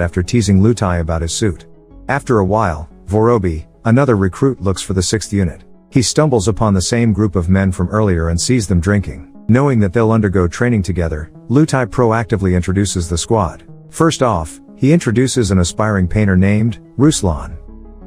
after teasing Lutai about his suit. After a while, Vorobi, another recruit, looks for the 6th unit. He stumbles upon the same group of men from earlier and sees them drinking. Knowing that they'll undergo training together, Lutai proactively introduces the squad. First off, he introduces an aspiring painter named Ruslan.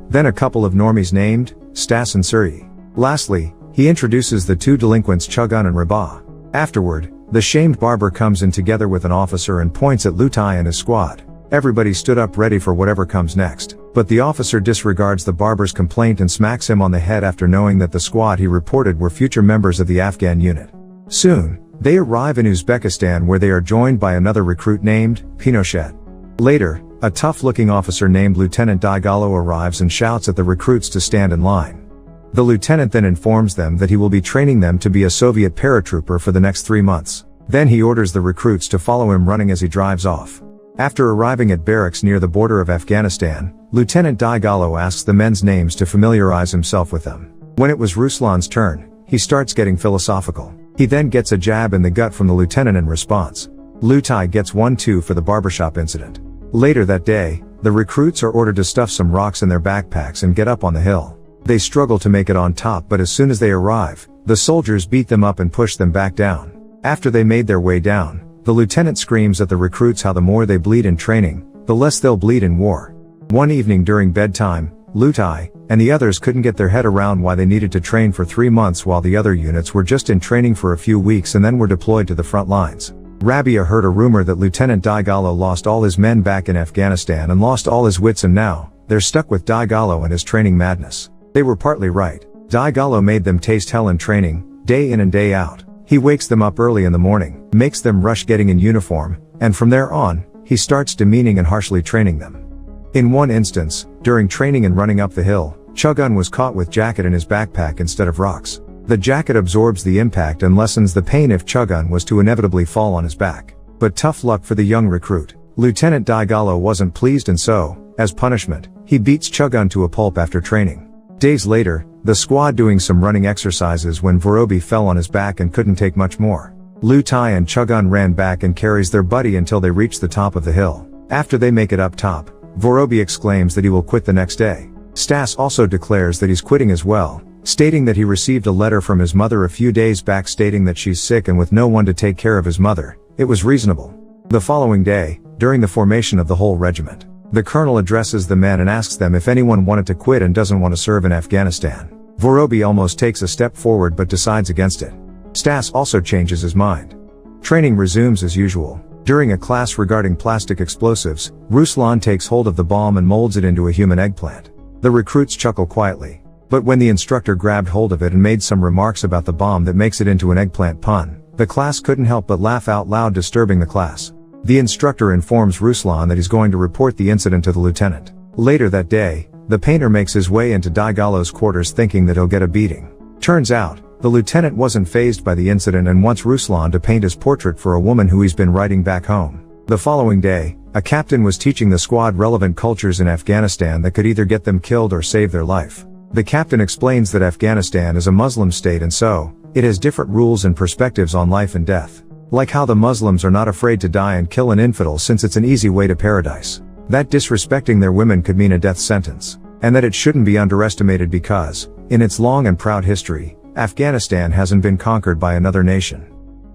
Then a couple of normies named Stas and Suri. Lastly, he introduces the 2 delinquents Chugun and Rabah. Afterward, the shamed barber comes in together with an officer and points at Lutai and his squad. Everybody stood up ready for whatever comes next, but the officer disregards the barber's complaint and smacks him on the head after knowing that the squad he reported were future members of the Afghan unit. Soon, they arrive in Uzbekistan where they are joined by another recruit named Pinochet. Later, a tough-looking officer named Lieutenant Daigalo arrives and shouts at the recruits to stand in line. The lieutenant then informs them that he will be training them to be a Soviet paratrooper for the next 3 months. Then he orders the recruits to follow him running as he drives off. After arriving at barracks near the border of Afghanistan, Lieutenant Daigalo asks the men's names to familiarize himself with them. When it was Ruslan's turn, he starts getting philosophical. He then gets a jab in the gut from the lieutenant in response. Lutai gets 1-2 for the barbershop incident. Later that day, the recruits are ordered to stuff some rocks in their backpacks and get up on the hill. They struggle to make it on top, but as soon as they arrive, the soldiers beat them up and push them back down. After they made their way down, the lieutenant screams at the recruits how the more they bleed in training, the less they'll bleed in war. One evening during bedtime, Lutai and the others couldn't get their head around why they needed to train for 3 months while the other units were just in training for a few weeks and then were deployed to the front lines. Rabia heard a rumor that Lieutenant Daigalo lost all his men back in Afghanistan and lost all his wits, and now they're stuck with Daigalo and his training madness. They were partly right. Daigalo made them taste hell in training, day in and day out. He wakes them up early in the morning, makes them rush getting in uniform, and from there on, he starts demeaning and harshly training them. In one instance, during training and running up the hill, Chugun was caught with jacket in his backpack instead of rocks. The jacket absorbs the impact and lessens the pain if Chugun was to inevitably fall on his back. But tough luck for the young recruit. Lieutenant Daigalo wasn't pleased, and so, as punishment, he beats Chugun to a pulp after training. Days later, the squad doing some running exercises when Vorobi fell on his back and couldn't take much more. Lutai and Chugun ran back and carries their buddy until they reach the top of the hill. After they make it up top, Vorobi exclaims that he will quit the next day. Stas also declares that he's quitting as well, stating that he received a letter from his mother a few days back stating that she's sick and with no one to take care of his mother. It was reasonable. The following day, during the formation of the whole regiment, the colonel addresses the men and asks them if anyone wanted to quit and doesn't want to serve in Afghanistan. Vorobi almost takes a step forward but decides against it. Stas also changes his mind. Training resumes as usual. During a class regarding plastic explosives, Ruslan takes hold of the bomb and molds it into a human eggplant. The recruits chuckle quietly. But when the instructor grabbed hold of it and made some remarks about the bomb that makes it into an eggplant pun, the class couldn't help but laugh out loud, disturbing the class. The instructor informs Ruslan that he's going to report the incident to the lieutenant. Later that day, the painter makes his way into Daigalo's quarters thinking that he'll get a beating. Turns out, the lieutenant wasn't fazed by the incident and wants Ruslan to paint his portrait for a woman who he's been writing back home. The following day, a captain was teaching the squad relevant cultures in Afghanistan that could either get them killed or save their life. The captain explains that Afghanistan is a Muslim state and so, it has different rules and perspectives on life and death. Like how the Muslims are not afraid to die and kill an infidel since it's an easy way to paradise. That disrespecting their women could mean a death sentence. And that it shouldn't be underestimated because, in its long and proud history, Afghanistan hasn't been conquered by another nation.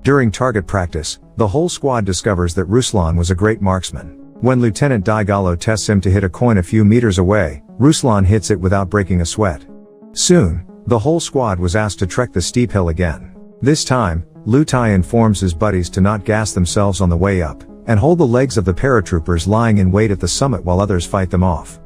During target practice, the whole squad discovers that Ruslan was a great marksman. When Lieutenant Daigalo tests him to hit a coin a few meters away, Ruslan hits it without breaking a sweat. Soon, the whole squad was asked to trek the steep hill again. This time, Lutai informs his buddies to not gas themselves on the way up, and hold the legs of the paratroopers lying in wait at the summit while others fight them off.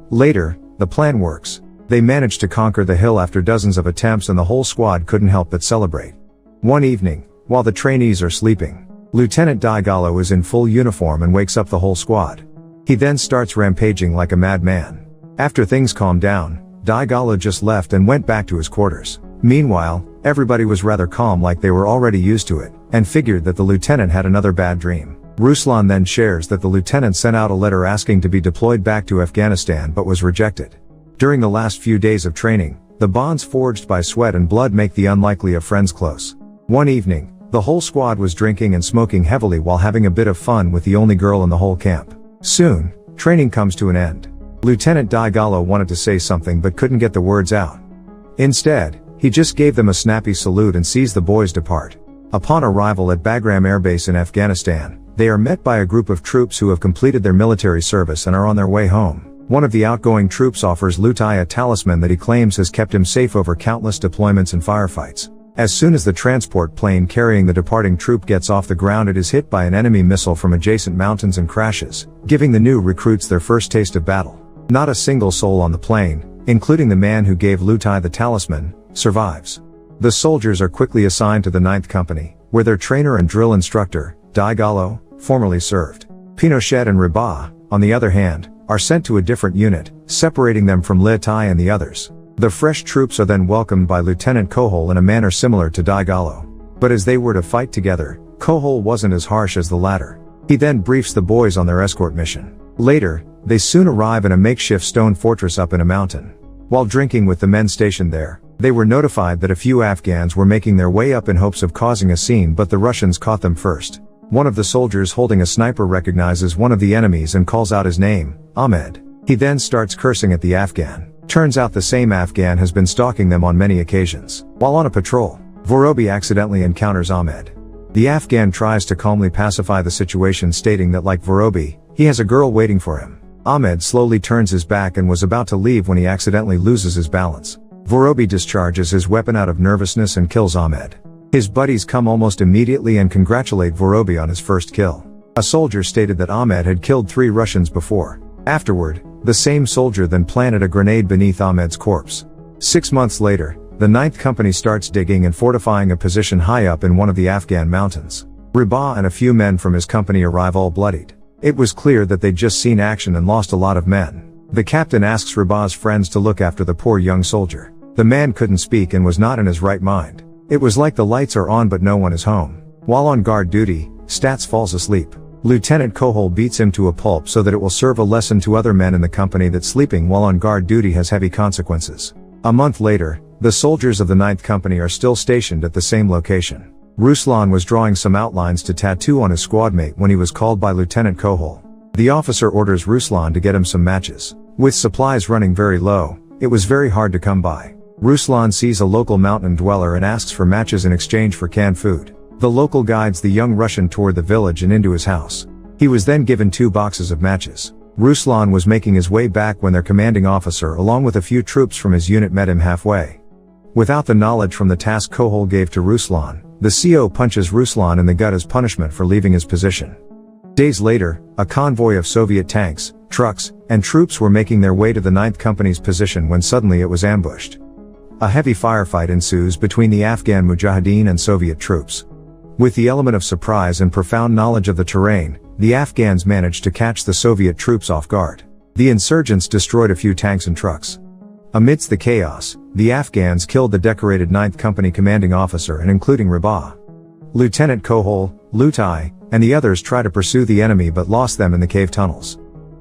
Later, the plan works. They managed to conquer the hill after dozens of attempts and the whole squad couldn't help but celebrate. One evening, while the trainees are sleeping, Lieutenant Daigalo is in full uniform and wakes up the whole squad. He then starts rampaging like a madman. After things calmed down, Daigalo just left and went back to his quarters. Meanwhile, everybody was rather calm, like they were already used to it, and figured that the lieutenant had another bad dream. Ruslan then shares that the lieutenant sent out a letter asking to be deployed back to Afghanistan but was rejected. During the last few days of training, the bonds forged by sweat and blood make the unlikely of friends close. One evening, the whole squad was drinking and smoking heavily while having a bit of fun with the only girl in the whole camp. Soon, training comes to an end. Lieutenant Daigalo wanted to say something but couldn't get the words out. Instead, he just gave them a snappy salute and sees the boys depart. Upon arrival at Bagram Air Base in Afghanistan, they are met by a group of troops who have completed their military service and are on their way home. One of the outgoing troops offers Lutai a talisman that he claims has kept him safe over countless deployments and firefights. As soon as the transport plane carrying the departing troop gets off the ground, it is hit by an enemy missile from adjacent mountains and crashes, giving the new recruits their first taste of battle. Not a single soul on the plane, including the man who gave Lutai the talisman, survives. The soldiers are quickly assigned to the 9th Company, where their trainer and drill instructor, Daigalo, formerly served. Pinochet and Riba, on the other hand, are sent to a different unit, separating them from Lutai and the others. The fresh troops are then welcomed by Lieutenant Kohol in a manner similar to Daigalo. But as they were to fight together, Kohol wasn't as harsh as the latter. He then briefs the boys on their escort mission. Later, they soon arrive in a makeshift stone fortress up in a mountain. While drinking with the men stationed there, they were notified that a few Afghans were making their way up in hopes of causing a scene, but the Russians caught them first. One of the soldiers holding a sniper recognizes one of the enemies and calls out his name, Ahmed. He then starts cursing at the Afghan. Turns out the same Afghan has been stalking them on many occasions. While on a patrol, Vorobi accidentally encounters Ahmed. The Afghan tries to calmly pacify the situation, stating that like Vorobi, he has a girl waiting for him. Ahmed slowly turns his back and was about to leave when he accidentally loses his balance. Vorobi discharges his weapon out of nervousness and kills Ahmed. His buddies come almost immediately and congratulate Vorobi on his first kill. A soldier stated that Ahmed had killed 3 Russians before. Afterward, the same soldier then planted a grenade beneath Ahmed's corpse. 6 months later, the 9th Company starts digging and fortifying a position high up in one of the Afghan mountains. Riba and a few men from his company arrive all bloodied. It was clear that they'd just seen action and lost a lot of men. The captain asks Riba's friends to look after the poor young soldier. The man couldn't speak and was not in his right mind. It was like the lights are on but no one is home. While on guard duty, Stats falls asleep. Lieutenant Kohol beats him to a pulp so that it will serve a lesson to other men in the company that sleeping while on guard duty has heavy consequences. A month later, the soldiers of the 9th Company are still stationed at the same location. Ruslan was drawing some outlines to tattoo on his squadmate when he was called by Lieutenant Kohol. The officer orders Ruslan to get him some matches. With supplies running very low, it was very hard to come by. Ruslan sees a local mountain dweller and asks for matches in exchange for canned food. The local guides the young Russian toward the village and into his house. He was then given 2 boxes of matches. Ruslan was making his way back when their commanding officer along with a few troops from his unit met him halfway. Without the knowledge from the task Kohol gave to Ruslan, the CO punches Ruslan in the gut as punishment for leaving his position. Days later, a convoy of Soviet tanks, trucks, and troops were making their way to the 9th Company's position when suddenly it was ambushed. A heavy firefight ensues between the Afghan Mujahideen and Soviet troops. With the element of surprise and profound knowledge of the terrain, the Afghans managed to catch the Soviet troops off guard. The insurgents destroyed a few tanks and trucks. Amidst the chaos, the Afghans killed the decorated 9th Company commanding officer and including Riba. Lieutenant Kohol, Lutai, and the others try to pursue the enemy but lost them in the cave tunnels.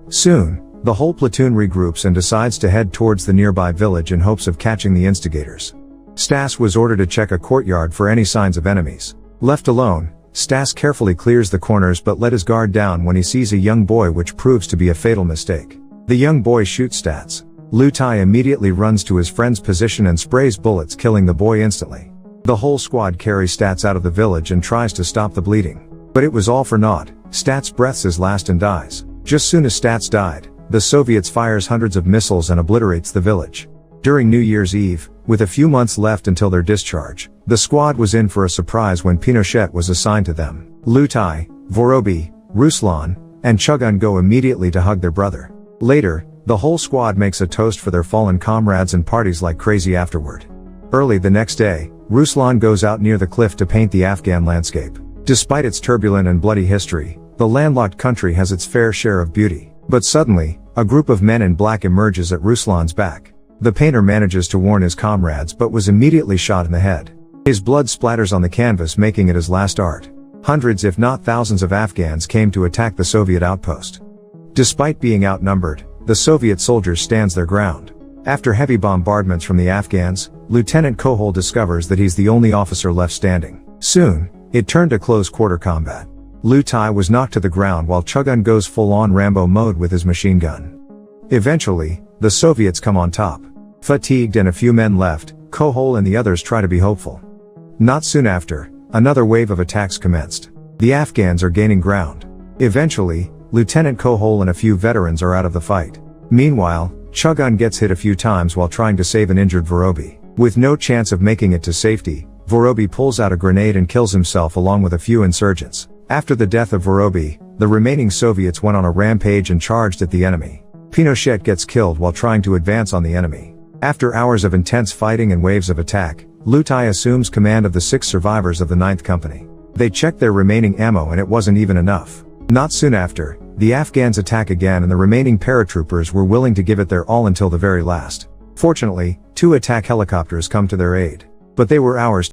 Soon, the whole platoon regroups and decides to head towards the nearby village in hopes of catching the instigators. Stas was ordered to check a courtyard for any signs of enemies. Left alone, Stas carefully clears the corners but let his guard down when he sees a young boy, which proves to be a fatal mistake. The young boy shoots Stas. Lutai immediately runs to his friend's position and sprays bullets, killing the boy instantly. The whole squad carries Stats out of the village and tries to stop the bleeding. But it was all for naught. Stats breathes his last and dies. Just soon as Stats died, the Soviets fires hundreds of missiles and obliterates the village. During New Year's Eve, with a few months left until their discharge, the squad was in for a surprise when Pinochet was assigned to them. Lutai, Vorobi, Ruslan, and Chugun go immediately to hug their brother. Later, the whole squad makes a toast for their fallen comrades and parties like crazy afterward. Early the next day, Ruslan goes out near the cliff to paint the Afghan landscape. Despite its turbulent and bloody history, the landlocked country has its fair share of beauty. But suddenly, a group of men in black emerges at Ruslan's back. The painter manages to warn his comrades but was immediately shot in the head. His blood splatters on the canvas, making it his last art. Hundreds if not thousands of Afghans came to attack the Soviet outpost. Despite being outnumbered, the Soviet soldiers stands their ground. After heavy bombardments from the Afghans, Lieutenant Kohol discovers that he's the only officer left standing. Soon, it turned to close-quarter combat. Lutai was knocked to the ground while Chugun goes full-on Rambo mode with his machine gun. Eventually, the Soviets come on top. Fatigued and a few men left, Kohol and the others try to be hopeful. Not soon after, another wave of attacks commenced. The Afghans are gaining ground. Eventually, Lieutenant Kohol and a few veterans are out of the fight. Meanwhile, Chugun gets hit a few times while trying to save an injured Vorobi. With no chance of making it to safety, Vorobi pulls out a grenade and kills himself along with a few insurgents. After the death of Vorobi, the remaining Soviets went on a rampage and charged at the enemy. Pinochet gets killed while trying to advance on the enemy. After hours of intense fighting and waves of attack, Lutai assumes command of the 6 survivors of the 9th Company. They checked their remaining ammo and it wasn't even enough. Not soon after, the Afghans attack again and the remaining paratroopers were willing to give it their all until the very last. Fortunately, 2 attack helicopters come to their aid. But they were hours